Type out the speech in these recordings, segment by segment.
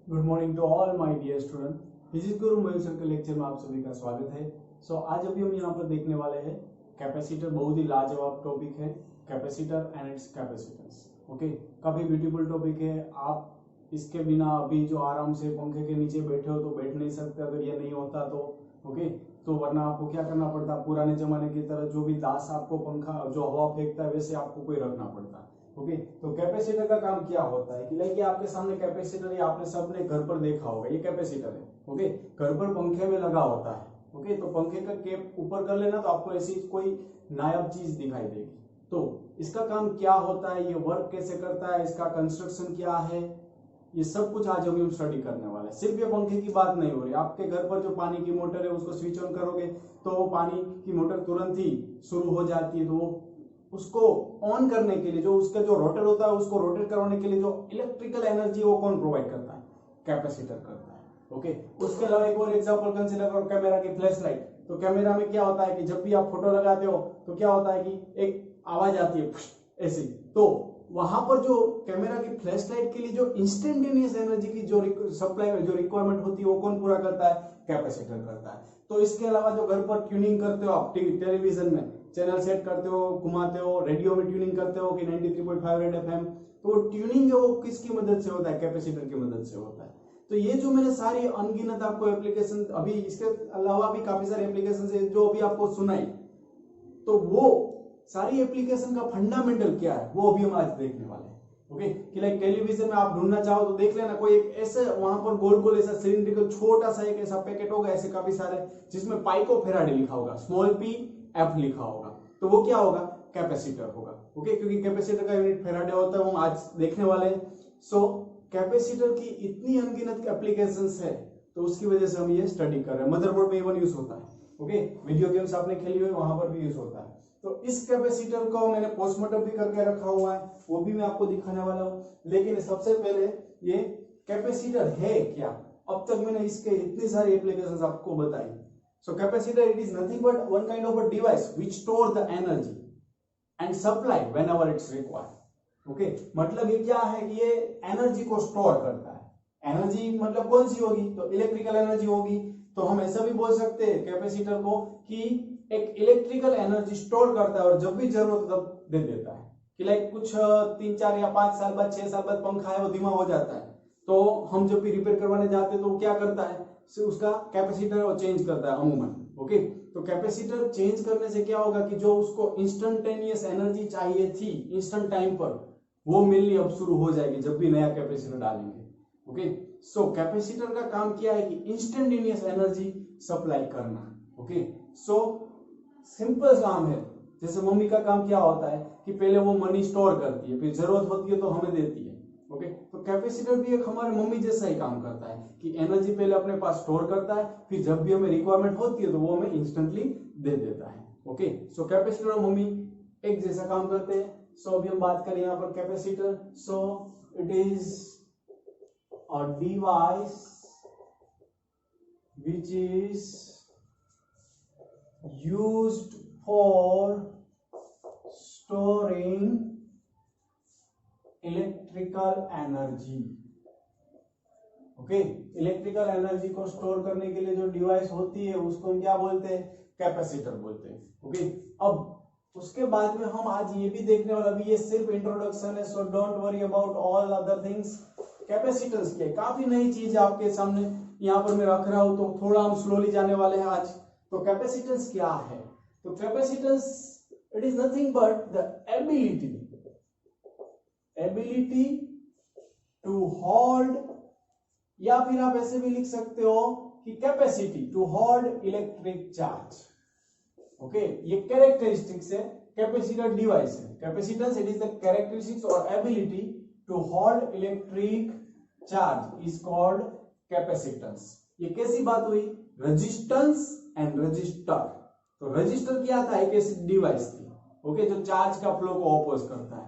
Good morning to all my dear student. Physics Guru Mayur sir के lecture में आप सभी का स्वागत है। आज अभी हम यहाँ पर देखने वाले हैं कैपेसिटर। बहुत ही लाजवाब टॉपिक है capacitor and it's capacitance. Okay, काफी ब्यूटीफुल टॉपिक है। आप इसके बिना अभी जो आराम से पंखे के नीचे बैठे हो तो बैठ नहीं सकते अगर ये नहीं होता तो। ओके, तो वरना आपको क्या करना पड़ता, पुराने जमाने की तरह जो भी दास आपको पंखा जो हवा फेंकता है वैसे आपको कोई रखना पड़ता। ओके, तो कैपेसिटर का काम क्या होता है कि लाइक आपके सामने कैपेसिटर है, आपने सबने घर पर देखा होगा, ये कैपेसिटर है। ओके, घर पर पंखे में लगा होता है। ओके, तो पंखे का कैप ऊपर कर लेना तो आपको ऐसी कोई नायाब चीज दिखाई देगी। तो इसका काम क्या होता है, ये वर्क कैसे करता है, इसका कंस्ट्रक्शन क्या है, ये सब कुछ आज हम स्टडी करने वाले हैं। सिर्फ ये पंखे की बात नहीं हो रही, आपके घर पर जो पानी की मोटर है उसको स्विच ऑन करोगे तो वो पानी की मोटर तुरंत ही शुरू हो जाती है। तो वो उसको ऑन करने के लिए जो उसका जो रोटर होता है उसको रोटेट करवाने के लिए जो इलेक्ट्रिकल एनर्जी वो कौन प्रोवाइड करता है, कैपेसिटर करता है। ओके, उसके अलावा एक और एग्जांपल कंसीडर करो कैमरा की फ्लैश लाइट। तो कैमरा में क्या होता है कि जब भी आप फोटो लगाते हो तो क्या होता है कि एक आवाज आती है ऐसी। तो वहां पर जो कैमरा की फ्लैश लाइट के लिए जो इंस्टेंटेनियस एनर्जी की जो सप्लाई जो रिक्वायरमेंट होती है वो कौन पूरा करता है, कैपेसिटर करता है। तो इसके अलावा जो घर पर ट्यूनिंग करते हो आप टेलीविजन में चैनल सेट करते हो, घुमाते हो, रेडियो में ट्यूनिंग करते हो कि 93.5 रेड एफएम, तो ट्यूनिंग है वो किसकी मदद से होता है, कैपेसिटर की मदद से होता है। तो ये जो मैंने सारी अनगिनत आपको एप्लीकेशन, अभी इसके अलावा भी काफी सारे एप्लीकेशन है जो अभी आपको सुनाई, तो वो सारी एप्लीकेशन का फंडामेंटल क्या है वो अभी हम आज देखने वाले हैं। ओके, कि लाइक टेलीविजन में आप ढूंढना चाहो तो देख लेना, कोई एक ऐसे वहां पर गोल गोल ऐसा सिलिंड्रिकल छोटा सा एक ऐसा पैकेट होगा, ऐसे काफी सारे जिसमें पाइको फेराडे लिखा होगा, स्मॉल पी एफ लिखा होगा, तो वो क्या होगा, कैपेसिटर होगा। ओके, क्योंकि कैपेसिटर का यूनिट फेराडे होता है, वो हम आज देखने वाले हैं। सो कैपेसिटर की इतनी अनगिनत एप्लीकेशंस है तो उसकी वजह से हम ये स्टडी कर रहे हैं। मदरबोर्ड में इवन यूज होता है। ओके, वीडियो गेम्स आपने खेली हुई वहां पर भी यूज होता है। तो इस कैपेसिटर को मैंने पोस्टमार्टम भी करके रखा हुआ है, वो भी मैं आपको दिखाने वाला हूं। लेकिन सबसे पहले ये कैपेसिटर है क्या, अब तक मैंने इसके इतनी सारी एप्लीकेशंस आपको बताई। So capacitor, it is nothing but one kind of a device which store the energy and supply whenever it's required. Okay, मतलब ये क्या है कि ये एनर्जी को स्टोर करता है। एनर्जी मतलब कौन सी होगी, तो इलेक्ट्रिकल एनर्जी होगी। तो हम ऐसा भी बोल सकते हैं कैपेसिटर को कि एक इलेक्ट्रिकल एनर्जी स्टोर करता है और जब भी जरूरत तब दे देता है। कि लाइक कुछ 3, 4 या 5 साल बाद, 6 साल बाद पंखा है वो धीमा हो जाता है, तो हम जब भी रिपेयर करवाने जाते हैं तो वो क्या करता है, उसका कैपेसिटर वो चेंज करता है अमूमन। ओके, तो कैपेसिटर चेंज करने से क्या होगा कि जो उसको इंस्टेंटेनियस एनर्जी चाहिए थी इंस्टेंट टाइम पर, वो मिलनी अब शुरू हो जाएगी जब भी नया कैपेसिटर डालेंगे। ओके, सो कैपेसिटर का काम क्या है कि इंस्टेंटेनियस एनर्जी सप्लाई करना। ओके, सो सिंपल काम है। जैसे मम्मी का काम क्या होता है कि पहले वो मनी स्टोर करती है, फिर जरूरत होती है तो हमें देती है। ओके, तो कैपेसिटर भी एक हमारे मम्मी जैसा ही काम करता है कि एनर्जी पहले अपने पास स्टोर करता है, फिर जब भी हमें रिक्वायरमेंट होती है तो वो हमें इंस्टेंटली दे देता है। ओके, सो कैपेसिटर और मम्मी एक जैसा काम करते हैं। सो अभी हम बात करें यहाँ पर capacitor. So it is a device which is used for storing electrical energy। Okay, electrical energy को स्टोर करने के लिए जो डिवाइस होती है उसको हम क्या बोलते हैं, कैपेसिटर बोलते हैं। ओके, अब उसके बाद में हम आज ये भी देखने वाला, भी ये सिर्फ इंट्रोडक्शन है, so don't worry about all other things. Capacitance क्या है, काफी नई चीज आपके सामने यहाँ पर मैं रख रहा हूं, तो थोड़ा हम स्लोली जाने वाले हैं आज। तो कैपेसिटेंस क्या है, तो capacitance it is nothing but the ability to hold, या फिर आप ऐसे भी लिख सकते हो कि capacity to hold electric charge. Okay, ये कैरेक्टरिस्टिक्स है, कैपेसिटर डिवाइस है। Capacitance it is the characteristics और ability to hold electric charge is called capacitance. ये कैसी बात हुई, रेजिस्टेंस एंड रजिस्टर। तो रजिस्टर क्या था, एक ऐसी डिवाइस थी ओके जो चार्ज का फ्लो को ऑपोज करता है।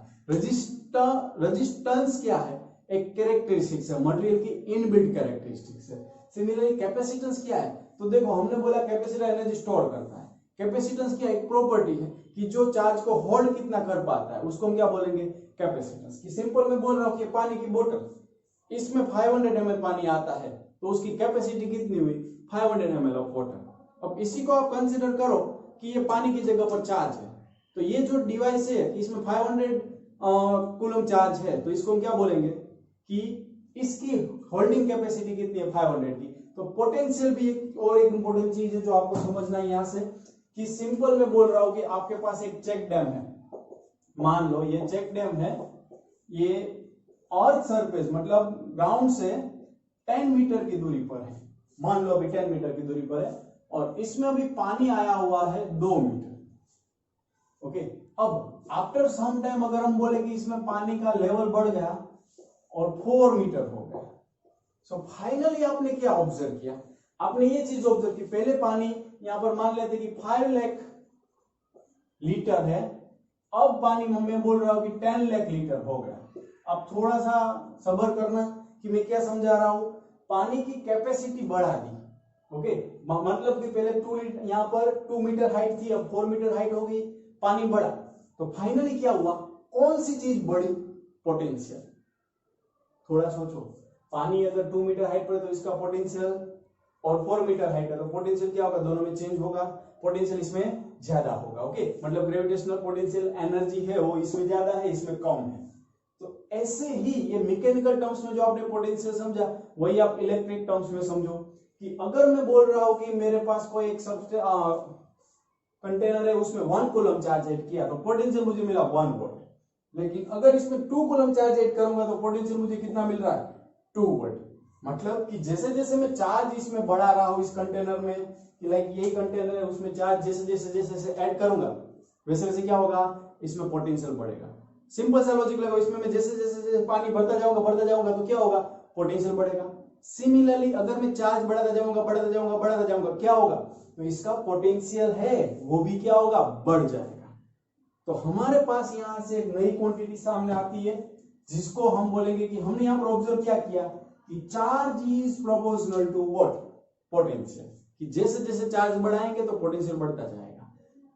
रेजिस्टेंस क्या है, एक कैरेक्टरिस्टिक्स है, मटेरियल की इनबिल्ट कैरेक्टरिस्टिक्स है। सिमिलरली कैपेसिटेंस क्या है, तो देखो हमने बोला कैपेसिटर एनर्जी स्टोर करता है। कैपेसिटेंस क्या एक प्रॉपर्टी है कि जो चार्ज को होल्ड कितना कर पाता है उसको हम क्या बोलेंगे, कैपेसिटेंस। की सिंपल में बोल रहा हूं कि पानी की बोतल, इसमें 500 ml पानी आता है तो उसकी कैपेसिटी कितनी हुई 500 ml ऑफ वाटर। अब इसी को आप कंसिडर करो कि ये पानी की जगह पर चार्ज है, तो ये जो डिवाइस है इसमें 500 कूलम चार्ज है, तो इसको हम क्या बोलेंगे कि इसकी होल्डिंग कैपेसिटी कितनी है 500 की। तो पोटेंशियल भी एक इंपॉर्टेंट चीज है जो आपको समझना है यहां से, कि सिंपल में बोल रहा हूं कि आपके पास एक चेक डैम है, मान लो ये चेक डैम है, ये अर्थ सरफेस मतलब ग्राउंड से 10 मीटर की दूरी पर है, मान लो अभी 10 मीटर की दूरी पर है, और इसमें अभी पानी आया हुआ है 2 मीटर। ओके, अब आफ्टर सम टाइम अगर हम बोले कि इसमें पानी का लेवल बढ़ गया और 4 मीटर हो गया, सो फाइनली आपने क्या ऑब्जर्व किया, आपने ये चीज ऑब्जर्व की, पहले पानी यहां पर मान लेते कि 5 लाख लीटर है, अब पानी मैं बोल रहा हूं कि 10 लाख लीटर हो गया। अब थोड़ा सा सब्र करना कि मैं क्या समझा रहा हूं, पानी की कैपेसिटी बढ़ा दी। ओके, मतलब कि पहले 2 यहां पर 2 मीटर हाइट थी, अब 4 मीटर हाइट हो गई, पानी बढ़ा, तो फाइनली क्या हुआ, कौन सी चीज बढ़ी, पोटेंशियल। थोड़ा सोचो, पानी अगर 2 मीटर हाइट पर तो इसका पोटेंशियल, और 4 मीटर हाइट है तो पोटेंशियल क्या होगा, दोनों में चेंज होगा, पोटेंशियल इसमें ज्यादा होगा। ओके, मतलब ग्रेविटेशनल पोटेंशियल एनर्जी है वो इसमें ज्यादा है, इसमें कम है। तो ऐसे ही ये मैकेनिकल टर्म्स में जो आपने पोटेंशियल समझा, वही आप इलेक्ट्रिक टर्म्स में समझो कि अगर मैं बोल रहा हूं कि मेरे पास कोई एक कंटेनर है, उसमें 1 कूलम चार्ज ऐड किया तो पोटेंशियल मुझे मिला 1 वोल्ट, लेकिन अगर इसमें 2 कूलम चार्ज ऐड करूंगा तो पोटेंशियल मुझे कितना मिल रहा है, 2 वोल्ट। मतलब कि जैसे जैसे मैं चार्ज इसमें बढ़ा रहा हूं इस कंटेनर में, कि लाइक यही कंटेनर है, उसमें चार्ज जैसे जैसे ऐड करूंगा वैसे वैसे क्या होगा, इसमें पोटेंशियल बढ़ेगा। सिंपल सा लॉजिक लगाओ, इसमें मैं जैसे जैसे पानी भरता जाऊंगा तो क्या होगा, पोटेंशियल बढ़ेगा। सिमिलरली अगर मैं चार्ज बढ़ाता जाऊंगा क्या होगा, तो इसका पोटेंशियल है वो भी क्या होगा, बढ़ जाएगा। तो हमारे पास यहां से एक नई क्वांटिटी सामने आती है जिसको हम बोलेंगे कि हमने यहां पर ऑब्जर्व क्या किया कि charge is proportional to what, potential, कि जैसे जैसे चार्ज बढ़ाएंगे तो पोटेंशियल बढ़ता जाएगा।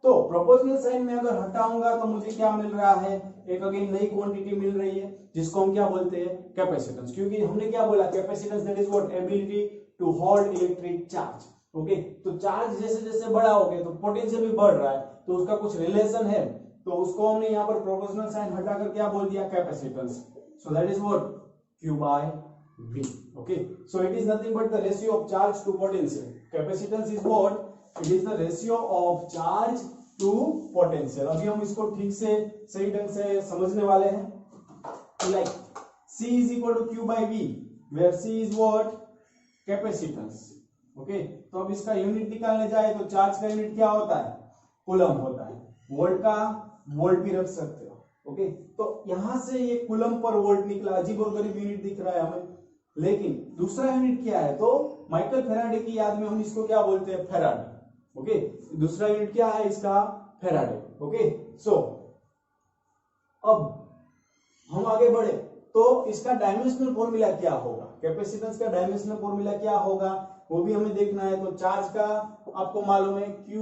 तो प्रोपोर्शनल साइन में अगर हटाऊंगा तो मुझे क्या मिल रहा है, एक अगेन नई क्वांटिटी मिल रही है जिसको हम क्या बोलते हैं, कैपेसिटेंस, क्योंकि हमने क्या बोला, capacitance that is what, ability to hold electric charge. Okay, तो चार्ज जैसे जैसे बढ़ाओगे तो पोटेंशियल भी बढ़ रहा है, तो उसका कुछ रिलेशन है, तो उसको हमने यहाँ पर प्रोपोर्शनल साइन हटाकर क्या बोल दिया, capacitance. So that is what, Q by V. Okay, so it is nothing but the ratio of charge to potential. Capacitance is what? It is the ratio of charge to potential. अभी हम इसको ठीक से सही ढंग से समझने वाले हैं, like C is equal to Q by V, where C is what, capacitance. Okay, तो अब इसका यूनिट निकालने जाए तो चार्ज का यूनिट क्या होता है, कूलम होता है, वोल्ट का वोल्ट भी रख सकते हो। ओके, तो यहां से ये कूलम पर वोल्ट निकला, अजीब और गरीब यूनिट दिख रहा है हमें, लेकिन दूसरा यूनिट क्या है, तो माइकल फेराडे की याद में हम इसको क्या बोलते हैं, फेराडे। ओके, दूसरा यूनिट क्या है इसका, फेराडे। ओके, सो अब हम आगे बढ़े तो इसका डायमेंशनल फॉर्मूला क्या होगा, कैपेसिटेंस का डायमेंशनल फॉर्मूला क्या होगा वो भी हमें देखना है। तो चार्ज का आपको मालूम है, Q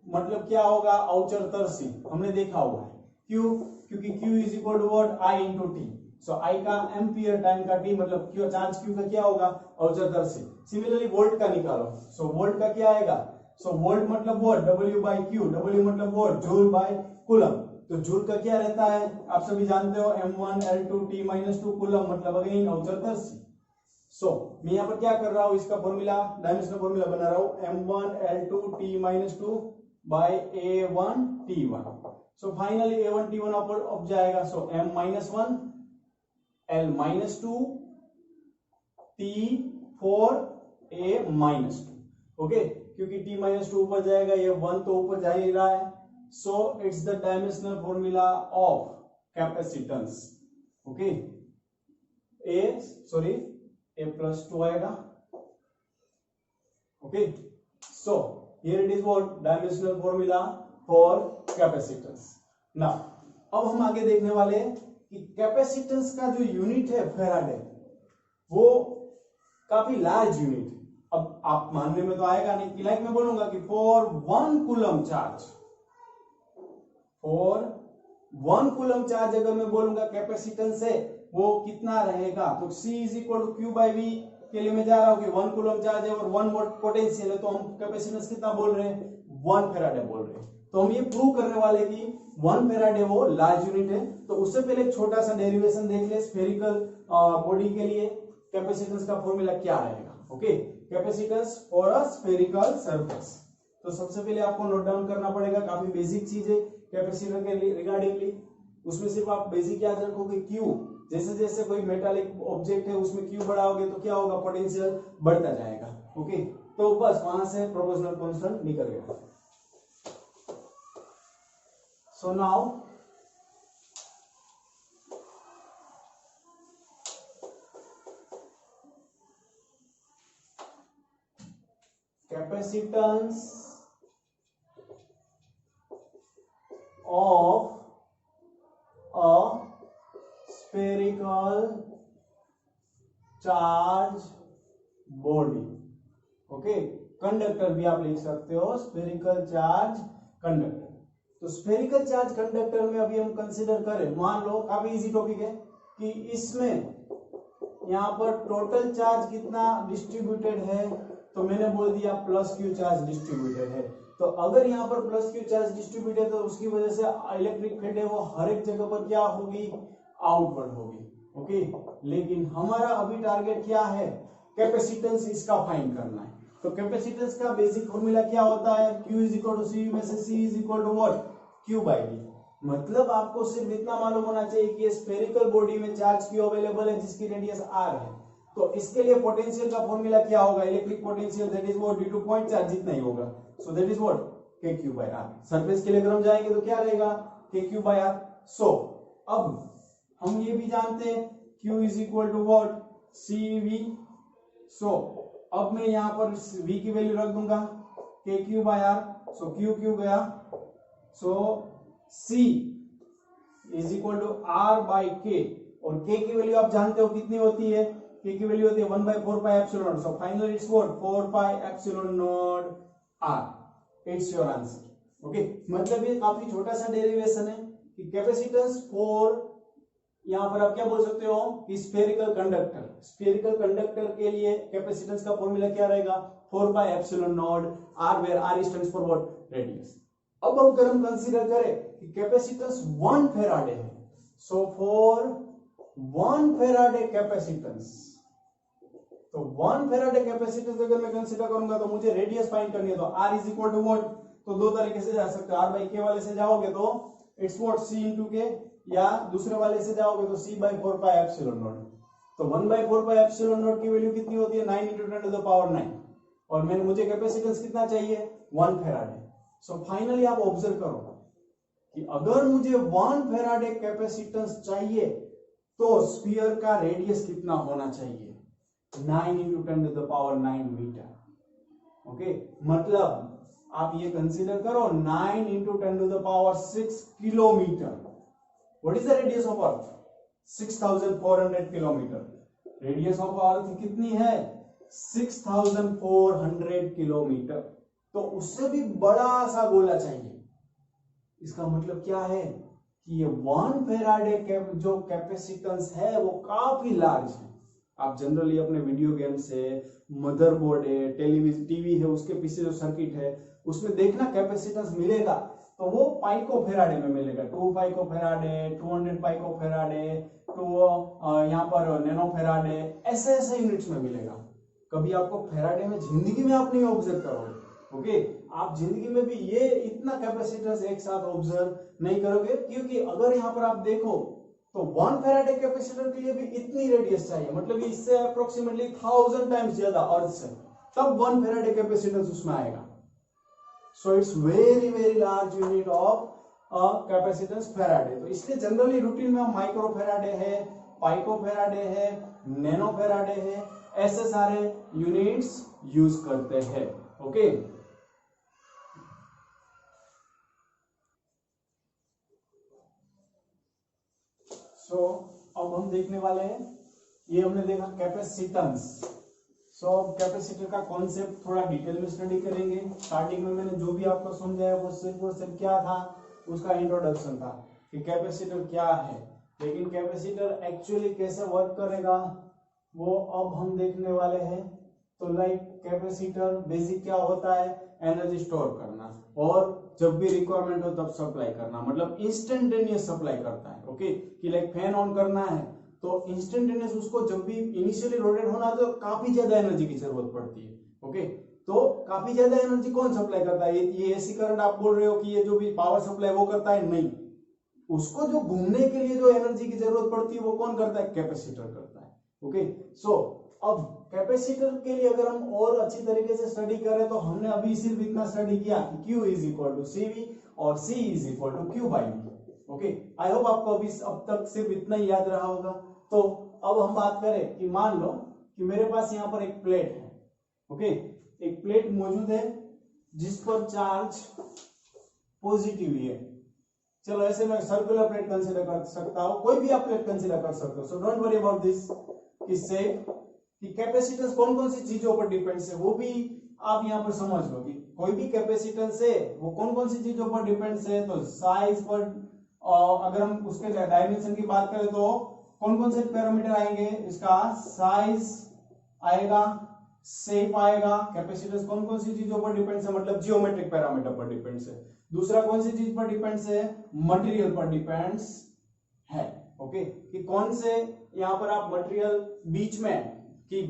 मतलब क्या होगा, औचरतर्शी, हमने देखा हुआ है, Q, क्योंकि Q is equal to what, I into T. So I का एम्पियर, टाइम का T, मतलब Q, चार्ज Q का क्या होगा, औचरतर्शी। सिमिलरली वोल्ट का निकालो, सो वोल्ट का क्या आएगा, सो वोल्ट मतलब what, W by Q, W मतलब व्हाट, जूल बाई कूलम। तो जूल का क्या रहता है, आप सभी जानते हो, M1L2T-2 कूलम, मतलब अगेन औचरतर्शी। सो मैं यहाँ पर क्या कर रहा हूँ, इसका फॉर्मूला, डायमेंशनल फॉर्मूला बना रहा हूँ, M1L2T-2 by A1T1। So finally A1T1 अब जाएगा, सो M-1 L-2 T4 A-2। Okay, क्योंकि T-2 ऊपर जाएगा, ये 1 तो ऊपर जा ही रहा है, so it's the dimensional formula of capacitance. Okay, A+2 आएगा। Okay, so here it is what, dimensional formula for capacitance. Now अब हम आगे देखने वाले हैं कि कैपेसिटेंस का जो यूनिट है फेराडे, वो काफी लार्ज यूनिट। अब आप मानने में तो आएगा नहीं कि लाइक मैं बोलूंगा कि for 1 coulomb charge, for 1 coulomb charge अगर मैं बोलूंगा कैपेसिटेंस है वो कितना रहेगा, तो C is equal to Q by V के लिए मैं जा रहा हूँ कि 1 कूलम चार्ज है और 1 वोल्ट पोटेंशियल है, तो हम कैपेसिटेंस कितना बोल रहे हैं, 1 फैराडे बोल रहे हैं। तो हम ये प्रूव करने वाले कि 1 फैराडे वो लार्ज यूनिट है। तो उससे पहले एक छोटा सा डेरिवेशन देख ले, स्फेरिकल बॉडी के लिए कैपेसिटेंस का फॉर्मूला क्या रहेगा। Okay, capacitance for a spherical surface. तो सबसे पहले आपको नोट डाउन करना पड़ेगा, काफी बेसिक चीज है कैपेसिटर के लिए रिगार्डिंगली। उसमें सिर्फ आप बेसिक याद रखोगे क्यू, जैसे जैसे कोई मेटालिक ऑब्जेक्ट है उसमें क्यू बढ़ाओगे तो क्या होगा, पोटेंशियल बढ़ता जाएगा। ओके, तो बस वहां से प्रोपोर्शनल कांस्टेंट निकल गया। So now capacitance of a spherical charge body। Okay, conductor भी आप लिख सकते हो, स्फेरिकल चार्ज कंडक्टर। तो स्फेरिकल चार्ज कंडक्टर में अभी हम कंसीडर करें, मान लो काफी इजी टॉपिक है कि इसमें यहाँ पर टोटल चार्ज कितना डिस्ट्रीब्यूटेड है, तो मैंने बोल दिया प्लस क्यू चार्ज डिस्ट्रीब्यूटेड है। तो अगर यहाँ पर प्लस क्यू चार्ज डिस्ट्रीब्यूट है तो उसकी वजह से इलेक्ट्रिक फील्ड है वो हर एक जगह पर क्या होगी, आउटवर्ड होगी। ओके, लेकिन हमारा अभी टारगेट क्या है, कैपेसिटेंस इसका फाइंड करना है। तो कैपेसिटेंस का बेसिक फॉर्मूला क्या होता है, Q is equal to C में से C is equal to what, Q by V। मतलब आपको सिर्फ इतना मालूम होना चाहिए कि ये स्फेरिकल बॉडी में चार्ज Q अवेलेबल है जिसकी रेडियस R है। तो इसके लिए पोटेंशियल का फॉर्मूला क्या होगा, electric potential that is what due two point charge जितना ही होगा, सो that is what kq by r। Surface के लिए अगर हम जाएंगे तो क्या रहेगा, kq by r। सो अब हम ये भी जानते हैं q is equal to what, cv। So अब मैं यहाँ पर v की वैल्यू रख दूंगा kq by r। So q गया, so c is equal to r by k, और k की वैल्यू आप जानते हो कितनी होती है, k की वैल्यू होती है 1/4 पाई epsilon not. So finally it's what 4 pi epsilon naught r। It's your answer. Okay, मतलब ये काफी छोटा सा डेरिवेशन है कि कैपेसिटेंस फॉर, यहां पर आप क्या बोल सकते हो कि स्फेरिकल कंडक्टर, स्फेरिकल कंडक्टर के लिए कैपेसिटेंस का फॉर्मूला क्या रहेगा, 4 pi epsilon naught r, where r stands for what, radius. अब अगर हम कंसीडर करें कि कैपेसिटेंस 1 फैराडे है, सो फॉर 1 फैराडे कैपेसिटेंस, तो 1 फैराडे कैपेसिटेंस अगर मैं कंसीडर करूंगा तो मुझे रेडियस फाइंड करनी है। तो r is equal to what, तो दो तरीके से जा सकते हो, r बाई k वाले से जाओगे तो it's what c into k, या दूसरे वाले से जाओगे तो c by 4 pi epsilon not. तो 1/4 पाई एप्सिलॉन नॉट की वैल्यू कितनी होती है, 9 × 10⁻⁹, और मैंने मुझे कैपेसिटेंस कितना चाहिए, 1 फैराडे। सो फाइनली आप ऑब्जर्व करो कि अगर मुझे 1 फैराडे कैपेसिटेंस चाहिए तो स्फीयर का रेडियस कितना होना चाहिए, 9 × 10⁹ मीटर। ओके, मतलब आप ये कंसीडर करो 9 × 10⁶ kilometre. What is the radius of earth, 6400 kilometre. Radius of earth कितनी है, 6400 किलोमीटर। तो उससे भी बड़ा सा गोला चाहिए। इसका मतलब क्या है कि ये 1 फैराडे जो कैपेसिटेंस है वो काफी लार्ज है। आप जनरली अपने वीडियो गेम से, मदरबोर्ड है, टेलीविजन टीवी है, उसके पीछे जो सर्किट है उसमें देखना कैपेसिटेंस मिलेगा तो वो पाइको फेराडे में मिलेगा, 2 पाइको फेराडे, 200 पाइको फेराडे, यहाँ पर नैनो फेराडे, ऐसे ऐसे यूनिट्स में मिलेगा। कभी आपको फेराडे में जिंदगी में आप नहीं ऑब्जर्व करोगे। ओके, आप जिंदगी में भी ये इतना कैपेसिटेंस एक साथ ऑब्जर्व नहीं करोगे, क्योंकि अगर यहाँ पर आप देखो तो 1 फैराडे कैपेसिटर के लिए भी इतनी रेडियस चाहिए, मतलब इससे अप्रोक्सीमेटली 1000 टाइम्स ज्यादा अर्थ से, तब 1 फैराडे कैपेसिटेंस उसमें आएगा। So it's very very large unit of capacitance Faraday. तो इसलिए जनरली रूटीन में हम माइक्रो फैराडे है, पाइको फैराडे है, नैनो फैराडे है, ऐसे सारे यूनिट्स यूज करते हैं। ओके, सो अब हम देखने वाले हैं, ये हमने देखा कैपेसिटेंस। सो अब कैपेसिटर का कॉन्सेप्ट थोड़ा डिटेल में स्टडी करेंगे। स्टार्टिंग में मैंने जो भी आपको समझाया वो सिर्फ क्या था, उसका इंट्रोडक्शन था कि कैपेसिटर क्या है। लेकिन कैपेसिटर एक्चुअली कैसे वर्क करेगा वो अब हम देखने वाले हैं। तो लाइक कैपेसिटर बेसिक क्या होता है, एनर्जी स्टोर करना और जब भी रिक्वायरमेंट हो तब सप्लाई करना, मतलब इंस्टेंटेनियस सप्लाई करता है। ओके, कि लाइक फैन ऑन करना है तो इंस्टेंटेनियस उसको जब भी इनिशियली रोटेट होना तो काफी ज्यादा एनर्जी की जरूरत पड़ती है। ओके, तो काफी ज्यादा एनर्जी कौन सप्लाई करता है, ये एसी करंट आप बोल रहे हो कि ये जो भी पावर सप्लाई वो करता है, नहीं, उसको जो घूमने के लिए जो एनर्जी की जरूरत पड़ती है वो कौन करता है, कैपेसिटर करता है। ओके, सो अब कैपेसिटर के लिए अगर हम और अच्छी तरीके से स्टडी करें तो हमने अभी सिर्फ इतना स्टडी किया कि Q is equal to CV और C is equal to Q by V। Okay, I hope आपको अभी अब तक सिर्फ इतना ही याद रहा होगा। तो अब हम बात करें कि मान लो कि मेरे पास यहाँ पर एक प्लेट है। ओके, एक प्लेट मौजूद है जिस पर चार्ज पॉजिटिव है। चलो ऐसे मैं सर्कुलर प्लेट कंसीडर कर सकता हूं, कोई भी आप प्लेट कंसीडर कर सकते हो। So don't worry about this किससे कि कैपेसिटेंस कौन कौन सी चीजों पर डिपेंड्स है वो भी आप यहाँ पर समझ लो कि कोई भी कैपेसिटेंस है वो कौन कौन सी चीजों पर डिपेंड्स है। तो साइज पर, अगर हम उसके डायमेंशन की बात करें तो कौन कौन से पैरामीटर आएंगे, इसका साइज आएगा, शेप आएगा। कैपेसिटेंस कौन कौन सी चीजों पर डिपेंड्स है, मतलब जियोमेट्रिक पैरामीटर पर डिपेंड्स है। दूसरा कौन सी चीज पर डिपेंड्स है, मटेरियल पर डिपेंड्स है। ओके, कि कौन से यहाँ पर आप मटेरियल बीच में, कि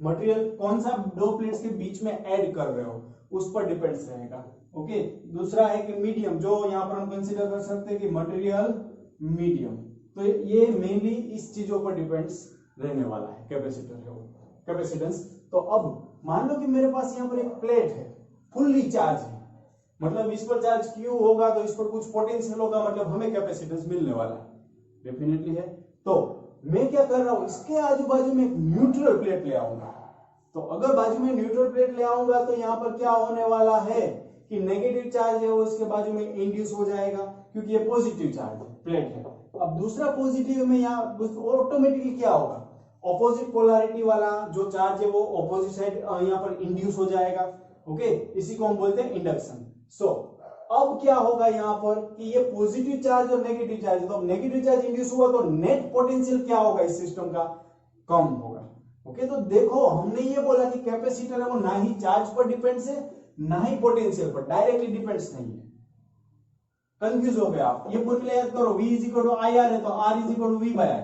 मटेरियल कौन सा दो प्लेट्स के बीच में ऐड कर रहे हो उस पर डिपेंड्स रहेगा। ओके, दूसरा है कि मीडियम, जो यहाँ पर हम कंसीडर कर सकते हैं कि मटेरियल मीडियम। तो ये मेनली इस चीजों पर डिपेंड्स रहने वाला है कैपेसिटर है वो कैपेसिटेंस। तो अब मान लो कि मेरे पास यहाँ पर एक प्लेट है, फुल्ली चार्ज है, मतलब इस पर चार्ज Q होगा तो इस पर कुछ पोटेंशियल होगा, मतलब हमें कैपेसिटेंस मिलने वाला है, डेफिनेटली है। तो मैं क्या कर रहा हूं, इसके आजू बाजू में एक न्यूट्रल प्लेट ले आऊंगा। तो अगर बाजू में न्यूट्रल प्लेट ले आऊंगा तो यहाँ पर क्या होने वाला है कि नेगेटिव चार्ज है वो इसके बाजू में इंड्यूस हो जाएगा, क्योंकि ये पॉजिटिव चार्ज प्लेट है। अब दूसरा पॉजिटिव में यहाँ ऑटोमेटिकली क्या होगा, ऑपोजिट पोलैरिटी वाला जो चार्ज है वो ऑपोजिट साइड यहाँ पर इंड्यूस हो जाएगा। ओके, इसी को हम बोलते हैं इंडक्शन। सो अब क्या होगा यहाँ पर कि ये पॉजिटिव चार्ज और नेगेटिव चार्ज, तो नेगेटिव चार्ज इंड्यूस हुआ तो नेट पोटेंशियल क्या होगा इस सिस्टम का, कम होगा। ओके, तो देखो हमने ये बोला कि कैपेसिटर है वो ना ही चार्ज पर डिपेंड्स है ना ही पोटेंशियल पर, डायरेक्टली डिपेंड्स नहीं है। कंफ्यूज हो गए आप, ये फॉर्मूला याद करो, V is equal to IR है तो R is equal to V by I।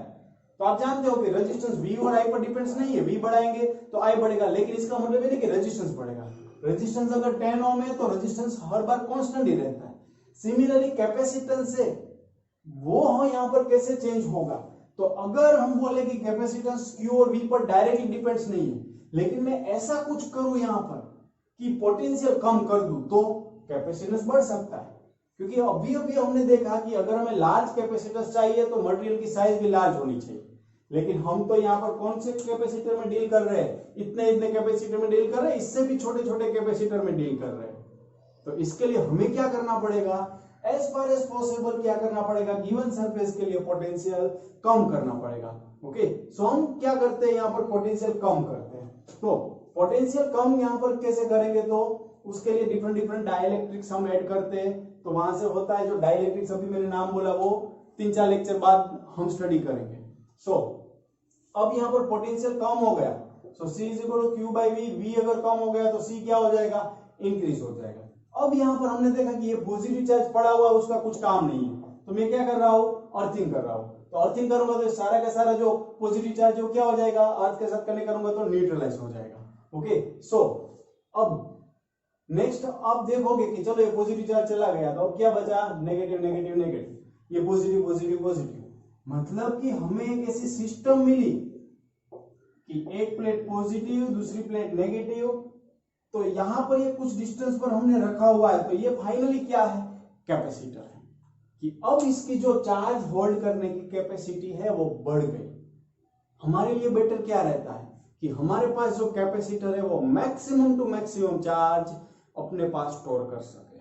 तो आप जानते हो कि रेजिस्टेंस V और I पर डिपेंड्स नहीं है, V बढ़ाएंगे तो I बढ़ेगा, लेकिन इसका मतलब ये नहीं कि रेजिस्टेंस बढ़ेगा। रेजिस्टेंस अगर 10 ओम है तो रेजिस्टेंस हर बार कांस्टेंट ही रहता है। सिमिलरली कैपेसिटेंस है वो यहाँ पर कैसे चेंज होगा, तो अगर हम बोले कि कैपेसिटेंस Q और V पर डायरेक्टली डिपेंड्स नहीं है, लेकिन मैं ऐसा कुछ करूं यहाँ पर कि पोटेंशियल कम कर दूं तो कैपेसिटेंस बढ़ सकता है। क्योंकि अभी अभी हमने देखा कि अगर हमें लार्ज कैपेसिटेंस चाहिए तो मटेरियल की साइज भी लार्ज होनी चाहिए, लेकिन हम तो यहाँ पर कौन से कैपेसिटर में डील कर रहे हैं, इतने इतने कैपेसिटर में डील कर रहे हैं, इससे भी छोटे छोटे कैपेसिटर में डील कर रहे हैं। तो इसके लिए हमें क्या करना पड़ेगा, एज फार एज पॉसिबल क्या करना पड़ेगा, गिवन सरफेस के लिए पोटेंशियल कम करना पड़ेगा। ओके, सो हम क्या करते हैं यहाँ पर पोटेंशियल कम करते हैं। तो पोटेंशियल कम यहाँ पर कैसे करेंगे, तो उसके लिए डिफरेंट डिफरेंट डाइलेक्ट्रिक्स हम ऐड करते हैं। तो वहां से होता है जो डाइलेक्ट्रिक्स, अभी मैंने नाम बोला वो 3-4 लेक्चर बाद हम स्टडी करेंगे। सो अब यहाँ पर पोटेंशियल कम हो गया, so C is equal to Q by V। V अगर कम हो गया तो C क्या हो जाएगा, इंक्रीज हो जाएगा। अब यहाँ पर हमने देखा कि ये पॉजिटिव चार्ज पड़ा हुआ है, उसका कुछ काम नहीं है, तो मैं क्या कर रहा हूँ, अर्थिंग कर रहा हूँ। तो अर्थिंग करूंगा तो सारा का सारा जो पॉजिटिव चार्ज है क्या हो जाएगा, अर्थ के साथ कनेक्ट करूंगा तो न्यूट्रलाइज हो जाएगा। ओके, सो अब नेक्स्ट आप देखोगे कि चलो ये पॉजिटिव चार्ज चला गया तो अब क्या बचा, नेगेटिव नेगेटिव नेगेटिव, ये पॉजिटिव पॉजिटिव पॉजिटिव, मतलब कि हमें एक ऐसी सिस्टम मिली कि एक प्लेट पॉजिटिव दूसरी प्लेट नेगेटिव, तो यहां पर ये कुछ डिस्टेंस पर हमने रखा हुआ है, तो ये फाइनली क्या है, कैपेसिटर है। कि अब इसकी जो चार्ज होल्ड करने की कैपेसिटी है वो बढ़ गई। हमारे लिए बेटर क्या रहता है कि हमारे पास जो कैपेसिटर है वो मैक्सिमम टू मैक्सिमम चार्ज अपने पास स्टोर कर सके।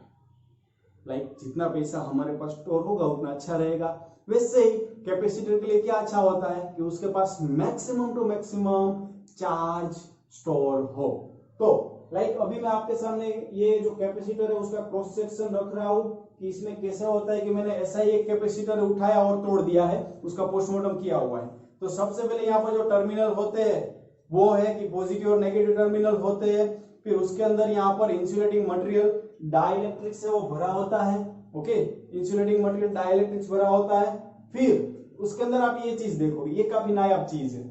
लाइक जितना पैसा हमारे पास स्टोर होगा उतना अच्छा रहेगा। वैसे ही कैपेसिटर के लिए क्या अच्छा होता है कि उसके पास maximum to maximum charge store हो। तो लाइक अभी मैं आपके सामने ये जो कैपेसिटर है उसका क्रॉस सेक्शन रख रहा हूं कि इसमें कैसे होता है कि मैंने ऐसा ही एक कैपेसिटर उठाया और तोड़ दिया है, उसका पोस्टमार्टम किया हुआ है। तो सबसे पहले यहाँ पर जो टर्मिनल होते हैं वो है कि पॉजिटिव और नेगेटिव टर्मिनल होते हैं, फिर उसके अंदर यहाँ पर इंसुलेटिंग मटेरियल डाइलेक्ट्रिक से वो भरा होता है। ओके, इंसुलेटिंग मटेरियल डाइलेक्ट्रिक भरा होता है। फिर उसके अंदर आप ये चीज देखोगे, ये काफी नायाब चीज है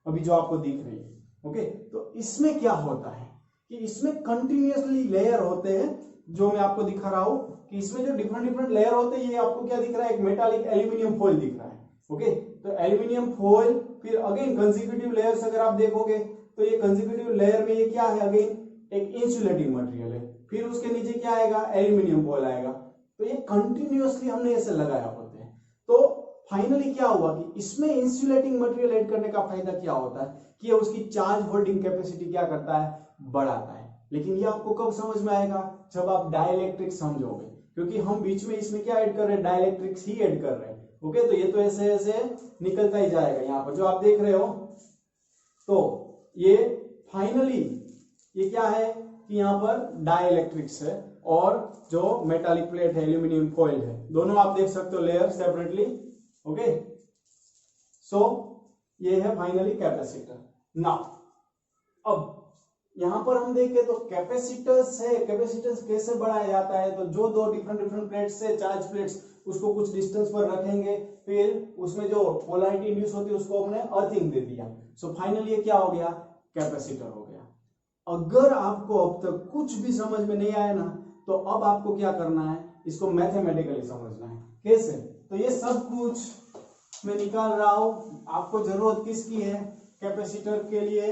अभी जो आपको दिख रही है। ओके, तो इसमें क्या होता है कि इसमें कंटिन्यूअसली लेयर होते हैं, जो मैं आपको दिखा रहा हूं कि इसमें जो डिफरेंट डिफरेंट लेयर होते हैं, ये आपको क्या दिख रहा है, एक मेटालिक एल्यूमिनियम फॉइल दिख रहा है। ओके, तो एल्यूमिनियम फॉइल, फिर अगेन कंसेक्यूटिव लेयर्स अगर आप देखोगे तो ये कंसेक्यूटिव लेयर में ये क्या है, अगेन एक इंसुलेटिंग मटेरियल है, फिर उसके नीचे क्या आएगा, एल्यूमिनियम फॉइल आएगा। तो ये कंटिन्यूअसली हमने ऐसे लगाया होते हैं। तो फाइनली क्या हुआ कि इसमें इंसुलेटिंग मटेरियल ऐड करने का फायदा क्या होता है कि उसकी चार्ज होल्डिंग कैपेसिटी क्या करता है, बढ़ाता है। लेकिन ये आपको कब समझ में आएगा, जब आप डाइलेक्ट्रिक समझोगे, क्योंकि हम बीच में इसमें क्या ऐड कर रहे हैं, डाइलेक्ट्रिक्स ही ऐड कर रहे हैं। ओके, तो ये तो ऐसे ऐसे निकलता ही जाएगा। यहाँ पर जो आप देख रहे हो, तो ये फाइनली ये क्या है कि यहाँ पर डाइलेक्ट्रिक्स है और जो मेटालिक प्लेट है, एल्यूमिनियम फॉइल है, दोनों आप देख सकते हो लेयर सेपरेटली। ओके, सो ये है फाइनली कैपेसिटर। नाउ अब यहां पर हम देखें तो कैपेसिटर्स है, कैपेसिटेंस कैसे बढ़ाया जाता है, तो जो दो डिफरेंट डिफरेंट प्लेट्स है, चार्ज प्लेट्स, उसको कुछ डिस्टेंस पर रखेंगे, फिर उसमें जो पोलैरिटी इंड्यूस होती है उसको हमने अर्थिंग दे दिया। सो फाइनली ये क्या हो गया, कैपेसिटर हो गया। अगर आपको अब तक कुछ भी समझ में नहीं आया ना, तो अब आपको क्या करना है, इसको मैथमेटिकली समझना है। कैसे, तो ये सब कुछ मैं निकाल रहा हूं। आपको जरूरत किसकी है, कैपेसिटर के लिए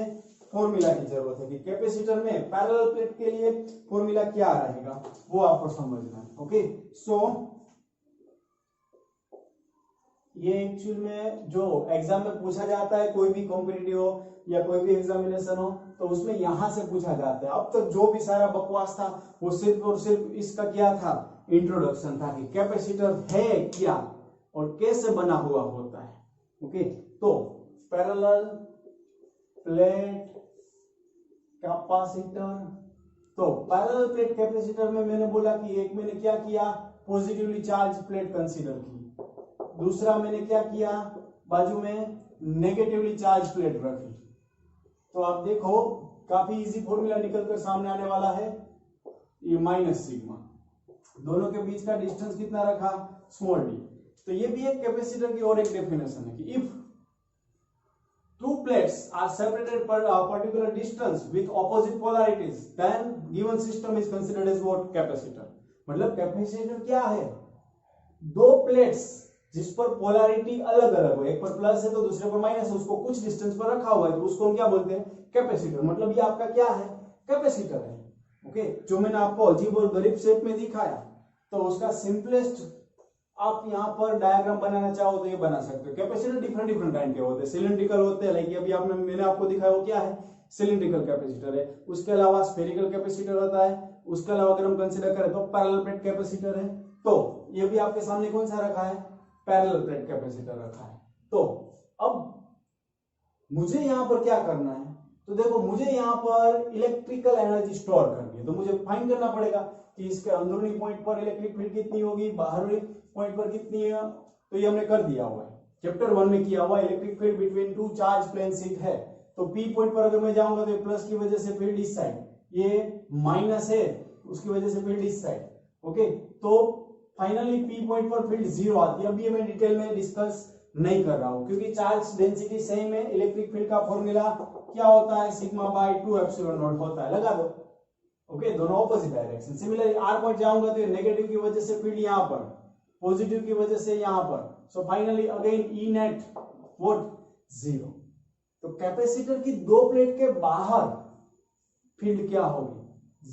फॉर्मूला की जरूरत है कि कैपेसिटर में पैरेलल प्लेट के लिए फॉर्मूला क्या रहेगा, वो आपको समझना है। ओके, सो ये एक्चुअल में जो एग्जाम में पूछा जाता है, कोई भी कॉम्पिटिटिव हो या कोई भी एग्जामिनेशन हो, तो उसमें यहां से पूछा जाता है। अब तक जो भी सारा बकवास था वो सिर्फ और सिर्फ इसका क्या था, इंट्रोडक्शन था कि कैपेसिटर है क्या और कैसे बना हुआ होता है। ओके, तो पैरेलल प्लेट कैपेसिटर, तो पैरेलल प्लेट कैपेसिटर में मैंने बोला कि एक मैंने क्या किया, पॉजिटिवली चार्ज प्लेट कंसीडर की, दूसरा मैंने क्या किया, बाजू में नेगेटिवली चार्ज प्लेट रखी। तो आप देखो काफी इजी फॉर्मूला निकलकर सामने आने वाला है, ये माइनस सिग्मा, दोनों के बीच का डिस्टेंस कितना रखा, स्मॉल डी। तो ये भी एक कैपेसिटर की और एक डेफिनेशन है कि if two plates are separated per a particular distance with opposite polarities, then given system is considered as what, capacitor। मतलब कैपेसिटर क्या है, दो प्लेट्स जिस पर पोलैरिटी अलग अलग हो, एक पर प्लस है तो दूसरे पर माइनस है, उसको कुछ डिस्टेंस पर रखा हुआ है, तो उसको हम क्या बोलते हैं, कैपेसिटर। मतलब ये आपका क्या है, कैपेसिटर है। ओके, जो मैंने आपको अजीब और गरीब शेप में दिखाया, तो उसका सिंपलेस्ट आप यहाँ पर डायग्राम बनाना चाहो तो ये बना सकते हो। कैपेसिटर डिफरेंट डिफरेंट काइंड के होते हैं, सिलिंड्रिकल होते हैं, लाइक अभी आपने मैंने आपको दिखाया वो क्या है, सिलिंड्रिकल कैपेसिटर है। उसके अलावा स्फेरिकल कैपेसिटर होता है। उसके अलावा अगर हम कंसीडर करें तो पैरेलल प्लेट कैपेसिटर है। तो ये भी आपके सामने कौन सा रखा है, पैरेलल प्लेट कैपेसिटर रखा है। तो अब मुझे यहाँ पर क्या करना है, तो देखो मुझे यहाँ पर इलेक्ट्रिकल एनर्जी स्टोर करनी है, तो मुझे फाइंड करना पड़ेगा कि इसके अंदरूनी पॉइंट पर इलेक्ट्रिक फील्ड कितनी होगी, बाहरी पॉइंट पर कितनी है। तो ये हमने कर दिया हुआ है, चैप्टर 1 में किया हुआ। Electric field between two charge plane sheet है, तो पी पॉइंट पर अगर मैं जाऊंगा तो प्लस की वजह से फील्ड इस साइड, ये माइनस है उसकी वजह से फील्ड इस साइड। ओके, तो फाइनली पी पॉइंट पर फील्ड 0 आती है। अभी मैं डिटेल में डिस्कस नहीं कर रहा हूं क्योंकि चार्ज डेंसिटी सेम है। इलेक्ट्रिक फील्ड का फॉर्मूला क्या होता है, सिग्मा बाय 2 एप्सिलॉन नॉट होता है, लगा दो। ओके, दोनों opposite direction. Similarly R point जाऊंगा तो नेगेटिव की वजह से फील्ड यहां पर, पॉजिटिव की वजह से यहां पर। So finally again E net what, 0। तो कैपेसिटर की दो प्लेट के बाहर फील्ड क्या होगी,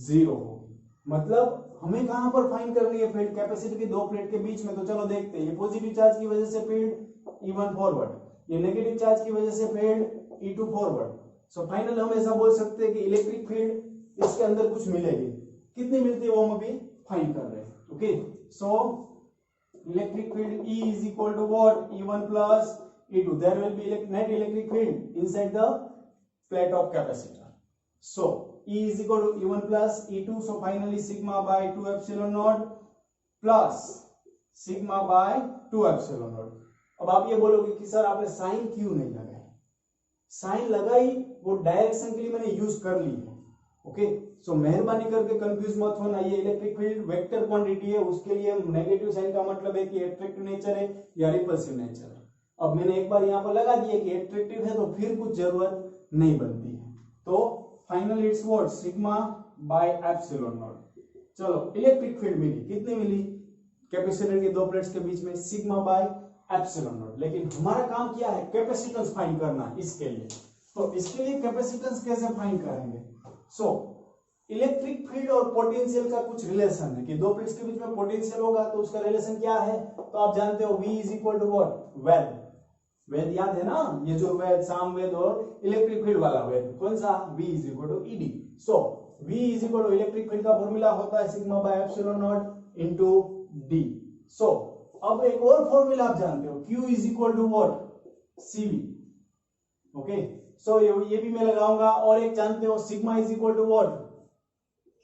0 होगी। मतलब हमें कहां पर फाइंड करनी है फील्ड, कैपेसिटर की दो प्लेट के बीच में। तो चलो देखते हैं। ये पॉजिटिव चार्ज की वजह से फील्ड E1 फॉरवर्ड, ये नेगेटिव चार्ज की वजह से field E2 forward. So final हम ऐसा बोल सकते हैं कि इलेक्ट्रिक फील्ड इसके अंदर कुछ मिलेगी, कितनी मिलती है वो हम अभी फाइंड कर रहे हैं। Okay, so electric field E is equal to what, E1 plus E2. There will be net electric field inside the plate of capacitor. So E is equal to E1 plus E2. So finally sigma by 2 epsilon naught plus sigma bye 2 epsilon not. अब आप ये बोलोगे कि sir आपने sign क्यों नहीं लगाई? Sign लगाई, वो डायरेक्शन के लिए मैंने यूज कर ली है। ओके, सो मेहरबानी करके कंफ्यूज मत होना, ये इलेक्ट्रिक फील्ड वेक्टर क्वांटिटी है, उसके लिए नेगेटिव साइन का मतलब है कि एट्रैक्टिव नेचर है या रिपल्सिव नेचर है। अब मैंने एक बार यहाँ पर लगा दिया कि एट्रैक्टिव है तो फिर कुछ जरूरत नहीं बनती है, तो finally it's what sigma by epsilon not. चलो इलेक्ट्रिक फील्ड मिली, कितनी मिली कैपेसिटर के दो प्लेट्स के बीच में? Sigma by epsilon not. लेकिन हमारा काम क्या है? कैपेसिटेंस फाइंड करना। इसके लिए तो इसके लिए कैपेसिटेंस कैसे फाइंड करेंगे? सो इलेक्ट्रिक फील्ड और पोटेंशियल का कुछ रिलेशन है कि दो प्लेट्स के बीच में पोटेंशियल होगा तो उसका रिलेशन क्या है? तो आप जानते हो V is equal to what? वेद। वेद याद है ना, ये जो वेद, सामवेद और इलेक्ट्रिक फील्ड वाला वेद, कौन सा? V is equal to ED। So V is equal to electric field का फॉर्मूला होता है sigma by epsilon not into D। So अब एक और फॉर्मूला आप जानते हो, Q is equal to what? CV। Okay, so ये भी मैं लगाऊंगा। और एक जानते हो sigma is equal to what?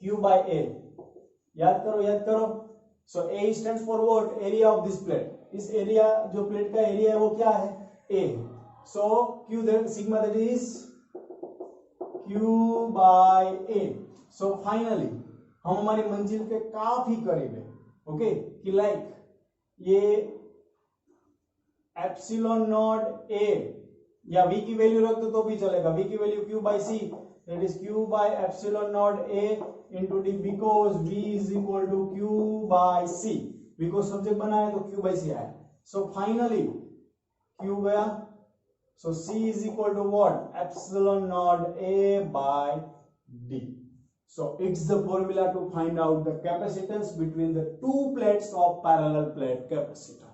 Q by A। याद करो, याद करो। So A stands for what? Area of this plate. इस एरिया, जो प्लेट का एरिया है वो क्या है? A। So Q that sigma that is Q by A। So finally हम हमारी मंजिल के काफी करीब है। ओके, कि लाइक ये एप्सिलॉन नॉट A या V की वैल्यू रख दो तो भी चलेगा। V की value Q by C, that is Q by epsilon naught A into D, because V is equal to Q by C, because subject बना है तो Q by C आया। So finally Q गया, so C is equal to what? Epsilon naught A by D. So it's the formula to find out the capacitance between the two plates of parallel plate capacitor.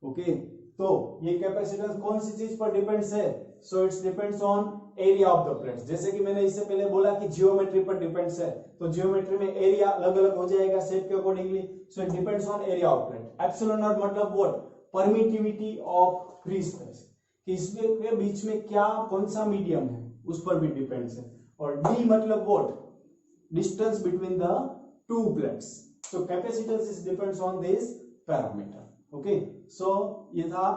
Okay, तो ये capacitance कौन सी चीज पर depends है? So it's depends on area of the plates. जैसे कि मैंने इससे पहले बोला कि जियोमेट्री पर डिपेंड्स है, तो जियोमेट्री में एरिया अलग अलग हो जाएगा शेप के accordingly. So it depends on area of plate. Epsilon not मतलब what? Permittivity of free space, कि इसके बीच में क्या, कौन सा मीडियम है, उस पर भी डिपेंड्स है। और डी मतलब what? Distance between the two plates. So capacitance is depends on this parameter. Okay, so ये था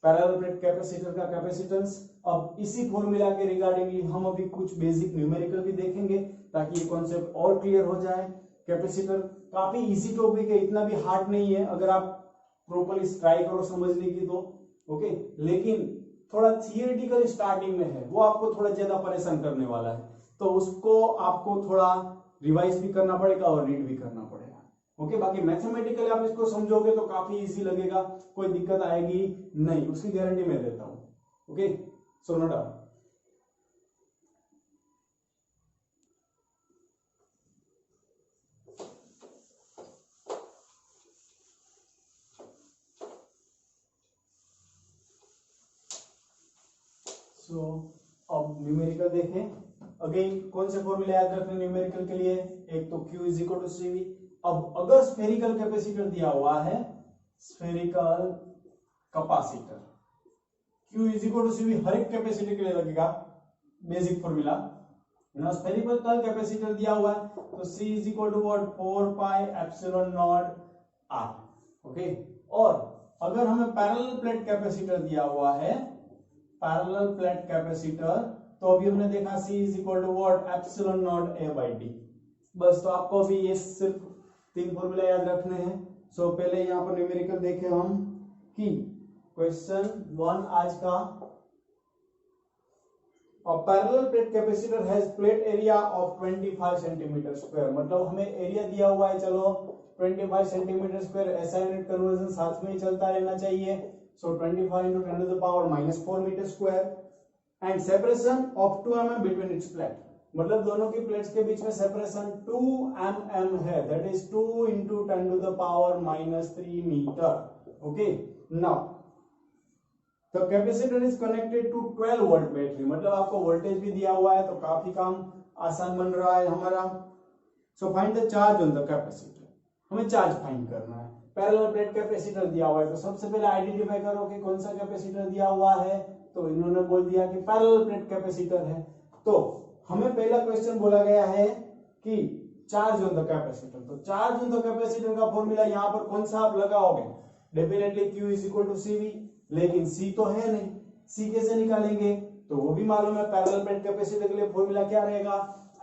पैरेलल प्लेट कैपेसिटर का कैपेसिटेंस। अब इसी फॉर्मूला के रिगार्डिंगली हम अभी कुछ बेसिक न्यूमेरिकल भी देखेंगे ताकि ये कॉन्सेप्ट और क्लियर हो जाए। कैपेसिटर काफी इजी टॉपिक है, इतना भी हार्ड नहीं है अगर आप प्रॉपर्ली ट्राई करो समझने की तो। ओके, लेकिन थोड़ा थियोरेटिकल स्टार्टिंग में है, वो आपको थोड़ा ज्यादा परेशान करने वाला है, तो उसको आपको थोड़ा रिवाइज भी करना पड़ेगा और रीड भी करना पड़ेगा। ओके, बाकी मैथमेटिकली आप इसको समझोगे तो काफी इजी लगेगा, कोई दिक्कत आएगी नहीं, उसकी गारंटी मैं देता हूं। Okay, so no doubt. So अब न्यूमेरिकल देखें। अगेन कौन से फॉर्मूले याद रखने न्यूमेरिकल के लिए? एक तो Q is equal to CV। अब अगर स्फेरिकल कैपेसिटर दिया हुआ है, spherical capacitor, Q is equal to CV हर एक कैपेसिटर के लिए लगेगा, बेसिक फॉर्मूला ना। स्फेरिकल कैपेसिटर दिया हुआ है तो C is equal to what? 4 pi epsilon naught R। Okay, और अगर हमें पैरेलल प्लेट कैपेसिटर दिया हुआ है, पैरेलल प्लेट कैपेसिटर, तो अभी हमने देखा C is equal to what? Epsilon not A by D। बस, तो आपको अभी ये सिर्फ तीन फॉर्मूला याद रखने हैं। सो पहले यहाँ पर न्यूमेरिकल देखे हम कि क्वेश्चन 1 आज का, A parallel plate capacitor has plate area of 25 centimetre square. मतलब हमें एरिया दिया हुआ है, चलो 25 सेंटीमीटर स्क्वायर, ऐसा यूनिट कन्वर्जन साथ में ही चलता रहना चाहिए। सो 25 into 10 to the power -4 metre square and separation of 2 mm between its plate. मतलब दोनों की प्लेट्स के बीच में सेपरेशन 2 mm है, that is 2 into 10 to the power -3 metre. Okay, now तो capacitor is connected to 12 volt battery. मतलब आपको वोल्टेज भी दिया हुआ है तो काफी काम आसान बन रहा है हमारा। So find the charge on the capacitor. हमें चार्ज फाइंड करना है। पैरेलल प्लेट कैपेसिटर दिया हुआ है तो सबसे पहले आइडेंटिफाई करो कि कौन सा कैपेसिटर दिया हुआ है। तो इन्होंने बोल दिया कि पैरेलल प्लेट कैपेसिटर है। तो हमें पहला क्वेश्चन बोला गया है कि चार्ज ऑन द कैपेसिटर। तो चार्ज ऑन द कैपेसिटर का फॉर्मूला यहाँ पर कौन सा आप लगाओगे, definitely Q is equal to CV, लेकिन C तो है नहीं, C कैसे निकालेंगे, तो वो भी मालूम है पैरेलल प्लेट कैपेसिटर के लिए फॉर्मूला क्या रहेगा,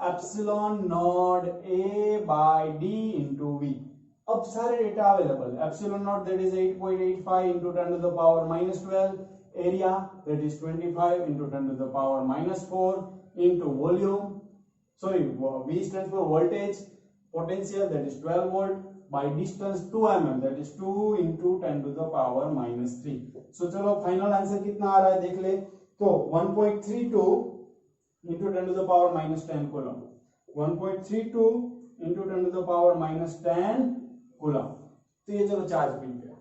epsilon not A by D into V। अब सारे data available, epsilon naught that is 8.85 into 10 to the power -12, area that is 25 into 10 to the power -4 into volume, sorry, V stands for voltage, potential that is 12 volt by distance 2 mm that is 2 into 10 to the power -3। so चलो final answer कितना आ रहा है देख ले, तो 1.32 into 10 to the power -10 coulomb, 1.32 into 10 to the power -10 coulomb. तो ये चलो चार्ज मिल गया।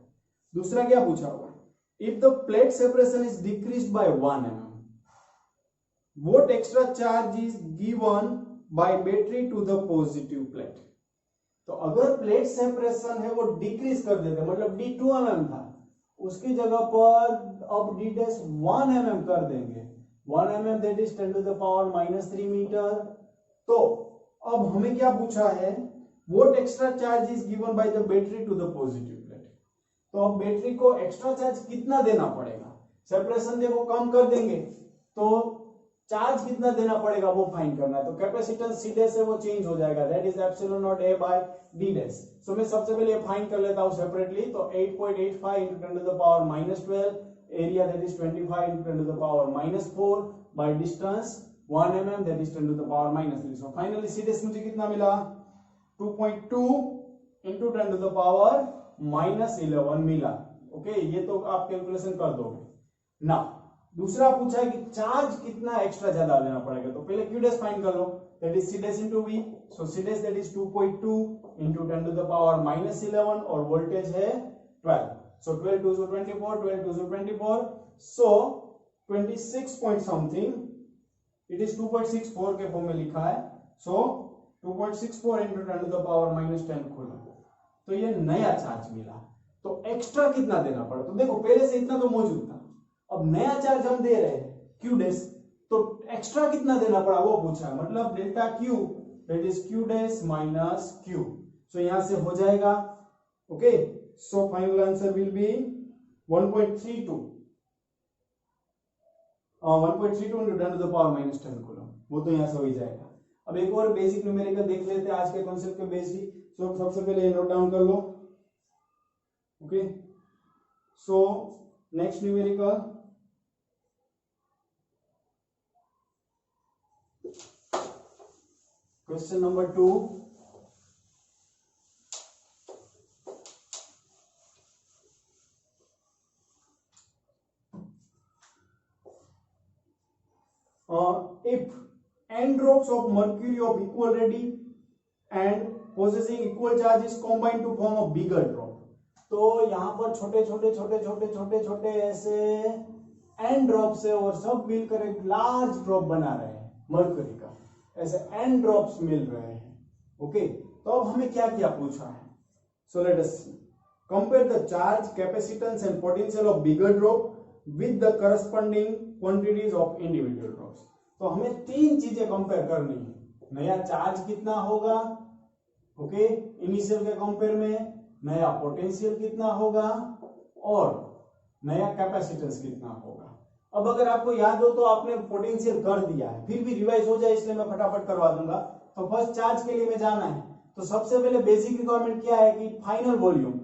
दूसरा क्या पूछा हुआ, if the plate separation is decreased bye 1 mm, what extra charge is given by battery to the positive plate। तो अगर प्लेट सेपरेशन है वो डिक्रीज कर देते, मतलब D 2 mm था, उसकी जगह पर अब D dash 1 mm कर देंगे, 1 mm that is 10 to the power -3 metre. तो अब हमें क्या पूछा है, what extra charge is given by the battery to the positive plate। तो अब बैटरी को एक्स्ट्रा चार्ज कितना देना पड़ेगा, सेपरेशन देखो कम कर देंगे तो चार्ज कितना देना पड़ेगा वो फाइंड करना है। तो कैपेसिटेंस C डैश से वो चेंज हो जाएगा, that is epsilon not A by D dash. So मैं सबसे पहले फाइंड कर लेता हूं सेपरेटली, तो 8.85 into 10 to the power -12, area that is 25 into 10 to the power -4 by distance 1 mm that is 10 to the power -3। So finally C dash मुझे कितना मिला, 2.2 into 10 to the power -11 मिला। ओके, ये तो आप कैलकुलेशन कर दोगे ना। दूसरा पूछा है कि चार्ज कितना एक्स्ट्रा ज्यादा देना पड़ेगा, तो पहले Q डैश फाइंड कर लो, that is C dash into V। सो C dash that is 2.2 into 10 to the power -11 और वोल्टेज है 12। सो 12 2 so 24, 12 2 so 24, so 26 point something, it is 2.64 के फॉर्म में लिखा है। सो 2.64 into 10 to the power -10 coulomb. तो ये नया चार्ज मिला। तो एक्स्ट्रा कितना देना पड़ा, तो देखो पहले से इतना तो मौजूद था, अब नया चार्ज हम दे रहे हैं Q डैश, तो एक्स्ट्रा कितना देना पड़ा वो पूछा है, मतलब delta Q that is Q dash minus Q। सो यहां से हो जाएगा, okay. So final answer will be 1.32 into 10 to the power -10 coulomb, वो तो यहां से हो ही जाएगा। अब एक और बेसिक न्यूमेरिकल देख लेते हैं आज के कॉन्सेप्ट के बेसिक। सो सबसे पहले नोट डाउन कर लो, okay. So next numerical, question number 2, if n drops of mercury of equal radius and possessing equal charge is combined to form a bigger drop। तो यहां पर छोटे छोटे छोटे छोटे छोटे छोटे ऐसे n ड्रॉप्स है और सब मिलकर एक लार्ज ड्रॉप बना रहे हैं मर्क्यूरी का, ऐसे n ड्रॉप्स मिल रहे हैं, ओके। तो अब हमें क्या क्या पूछा है, so let us see, compare the charge, capacitance and potential of bigger drop with the corresponding quantities of individual drops. तो हमें तीन चीजें कंपेयर करनी है, नया चार्ज कितना होगा, ओके, इनिशियल के कंपेयर में, नया पोटेंशियल कितना होगा और नया कैपेसिटेंस कितना होगा। अब अगर आपको याद हो तो आपने पोटेंशियल कर दिया है, फिर भी रिवाइज हो जाए इसलिए मैं फटाफट करवा दूंगा। तो फर्स्ट चार्ज के लिए में जाना है, तो सबसे पहले बेसिक रिक्वायरमेंट क्या है कि final volume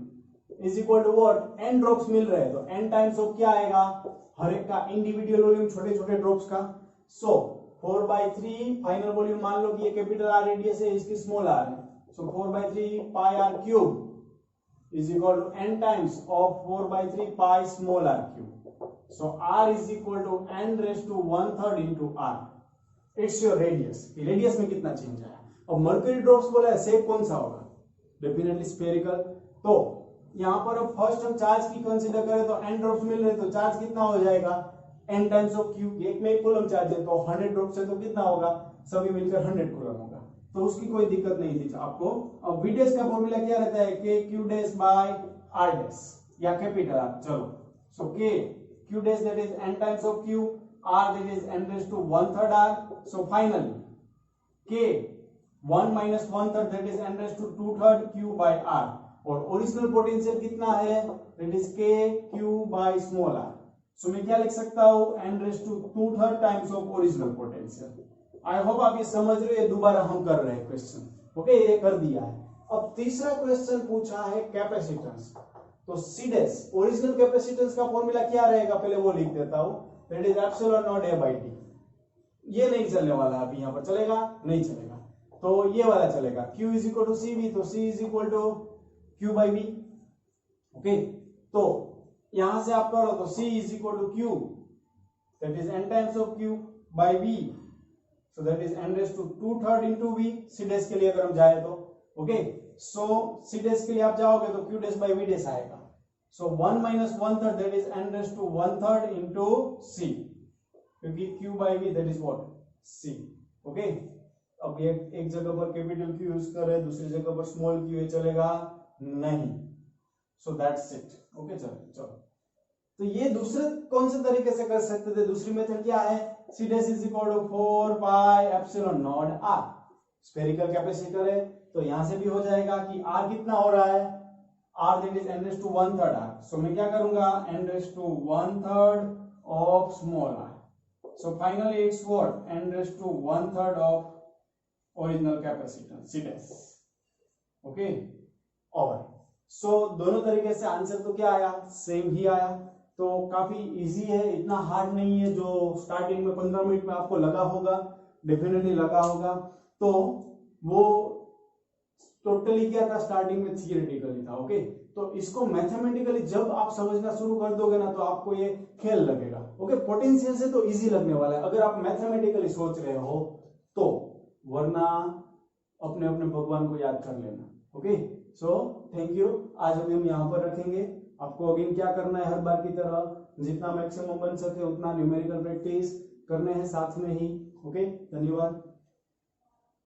is equal to what, n drops मिल रहे हैं, तो n टाइम्स ऑफ क्या आएगा, हर एक का इंडिविजुअल वॉल्यूम छोटे छोटे ड्रॉप्स का। सो 4/3 फाइनल वॉल्यूम, मान लो कि ये कैपिटल R रेडियस है, इसकी स्मॉल r है, सो 4/3 पाई r cube is equal to n times of 4/3 pi small r cube. So r is equal to n raised to 1/3 into r. It's your radius. Radius में कितना change आया। अब mercury drops बोला है, shape कौन सा होगा, डेफिनेटली स्फेरिकल। तो यहाँ पर अब फर्स्ट हम चार्ज की कंसीडर करें तो n ड्रॉप्स मिल रहे, तो चार्ज कितना हो जाएगा, n टाइम्स ऑफ q। एक में 1 कूलम चार्ज है, तो 100 ड्रॉप्स है तो कितना होगा, सभी मिलकर 100 कूलम होगा, तो उसकी कोई दिक्कत नहीं थी आपको। अब V डैश का फॉर्मूला क्या रहता है, K Q dash by R dash या कैपिटल R, चलो। So K Q dash that is n times of Q, R that is n raise to 1/3 R। So finally K 1 minus 1/3 that is n raise to 2/3 q by r, और original potential कितना है that is k q by small r। सो मैं क्या लिख सकता हूं n raise to 2/3 times of original potential. I hope आप ये समझ रहे हो, ये दोबारा हम कर रहे हैं क्वेश्चन, ओके ये कर दिया है। अब तीसरा क्वेश्चन पूछा है कैपेसिटेंस, तो C डैश ओरिजिनल कैपेसिटेंस का फॉर्मूला क्या रहेगा पहले वो लिख देता हूं, that is epsilon not A by T। ये नहीं चलने वाला है, अभी यहां पर चलेगा नहीं चलेगा, तो ये वाला चलेगा, Q is equal to CV, तो C is equal to Q by V। Okay, तो यहां से आप करो तो C is equal to Q that is n times of Q by V, so that is n raise to 2/3 into V। C dash के लिए अगर हम जाए तो ओके, सो C डैश के लिए आप जाओगे तो Q dash by V dash आएगा, so 1 minus 1/3 that is n raise to 1/3 into C, क्योंकि Q by V that is what C। ओके, अब ये एक जगह पर कैपिटल Q यूज कर रहे हैं, दूसरी जगह पर स्मॉल q, ये चलेगा नहीं, सो दैट्स इट। ओके चलो, तो ये दूसरे कौन से तरीके से कर सकते थे, दूसरी मेथड क्या है, C dash is equal to 4 pi epsilon naught R। Spherical capacitor है तो यहां से भी हो जाएगा कि R कितना हो रहा है, R that is n raise to 1/3 R, सो मैं क्या करूंगा n raise to 1/3 of small r, so finally it's what n raised to 1/3 of original capacitance C dash। Okay, और सो दोनों तरीके से आंसर तो क्या आया, सेम ही आया, तो काफी इजी है, इतना हार्ड नहीं है जो स्टार्टिंग में 15 मिनट में आपको लगा होगा, डेफिनेटली लगा होगा। तो वो टोटली क्या था, स्टार्टिंग में थियोरेटिकली था। ओके, तो इसको मैथमेटिकली जब आप समझना शुरू कर दोगे ना तो आपको ये खेल लगेगा। ओके, पोटेंशियल से तो इजी लगने वाला है अगर आप मैथमेटिकली सोच रहे हो तो, वरना अपने अपने भगवान को याद कर लेना। ओके, सो थैंक यू, आज अभी हम यहाँ पर रखेंगे। आपको अगेन क्या करना है, हर बार की तरह जितना मैक्सिमम बन सके उतना न्यूमेरिकल प्रैक्टिस करने हैं साथ में ही। ओके, धन्यवाद।